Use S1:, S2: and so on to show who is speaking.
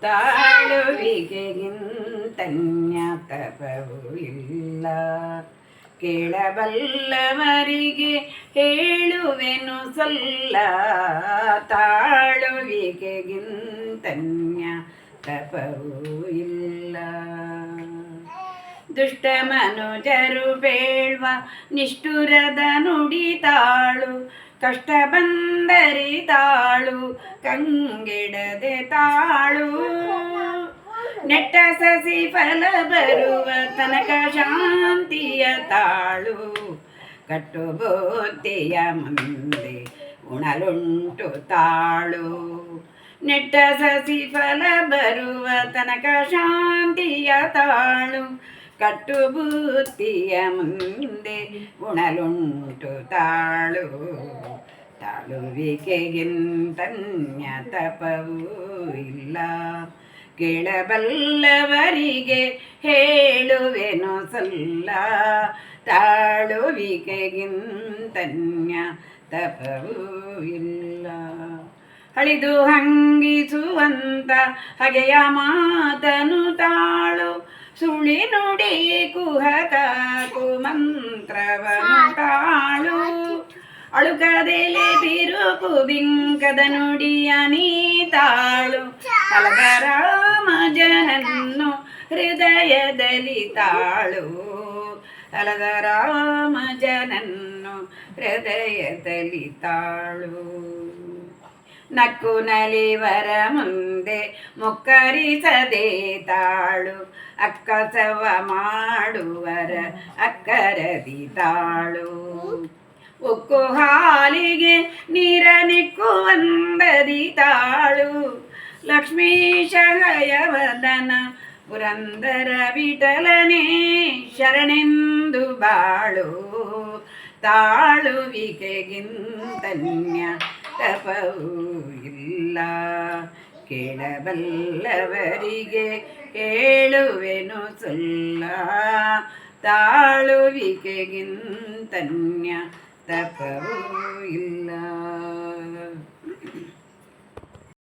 S1: ತಾಳುವಿಕೆಗಿಂತನ್ಯ ತಪವೂ ಇಲ್ಲ. ಕೇಳಬಲ್ಲವರಿಗೆ ಹೇಳುವೆನು ಸಲ್ಲ, ತಾಳುವಿಕೆಗಿಂತನ್ಯ ತಪವೂ ಇಲ್ಲ. ದುಷ್ಟ ಮನುಜರು ಬೇಳ್ವ ನಿಷ್ಠುರದ ನುಡಿ ತಾಳು, ಕಷ್ಟ ಬಂದರಿ ತಾಳು ಕಂಗೆಡದೆ ತಾಳು. ನೆಟ್ಟ ಸಸಿ ಫಲ ಬರುವ ತನಕ ಶಾಂತಿಯ ತಾಳು, ಕಟ್ಟು ಬುದ್ಧಿಯ ಮುಂದೆ ಉಣಲುಂಟು ತಾಳು. ನೆಟ್ಟ ಸಸಿ ಫಲ ಬರುವ ತನಕ ಶಾಂತಿಯ ತಾಳು, ಕಟ್ಟು ಬುದ್ಧಿಯ ಮುಂದೆ ಉಣಲುಂಟು ತಾಳು. ತಾಳುವಿಕೆಗಿಂತನ್ಯ ತಪವೂ ಇಲ್ಲ. ಕೇಳಬಲ್ಲವರಿಗೆ ಹೇಳುವೆನು ಸಲ್ಲ, ತಾಳುವಿಕೆಗಿಂತನ್ಯ ತಪವೂ ಇಲ್ಲ. ಅಳಿದು ಹಂಗಿಸುವಂತ ಹಗೆಯ ಮಾತನು ತಾಳು, ಸುಳಿ ನುಡಿ ಕುಹಕ ಕುಮಂತ್ರವನು ತಾಳು. ಅಳುಕದೆಲೆ ಬಿರುಕು ಬಿಂಕದ ನುಡಿಯ ನೀ ತಾಳು, ಅಲಗ ರಾಮ ಜನನ್ನು ಹೃದಯದಲ್ಲಿ ತಾಳು. ಅಲಗ ರಾಮ ಜನನ್ನು ಹೃದಯದಲ್ಲಿ ತಾಳು. ನಕ್ಕು ನಲಿವರ ಮುಂದೆ ಮುಕ್ಕರಿಸದೆ ತಾಳು, ಅಕ್ಕಸವ ಮಾಡುವರ ಅಕ್ಕರದಿ ತಾಳು. ಉಕ್ಕು ಹಾಲಿಗೆ ನೀರ ನಿಕ್ಕುವಂದದಿ ತಾಳು, ಲಕ್ಷ್ಮೀಶ ಹಯವದನ ಪುರಂದರ ವಿಠಲನೇ ಶರಣೆಂದು ಬಾಳು. ತಾಳುವಿಕೆಗಿಂತನ್ಯ ತಪವೂ ಇಲ್ಲ. ಕೇಳಬಲ್ಲವರಿಗೆ ಹೇಳುವೆನು ಸಲ್ಲ, ತಾಳುವಿಕೆಗಿಂತನ್ಯ ತಪವೂ ಇಲ್ಲ.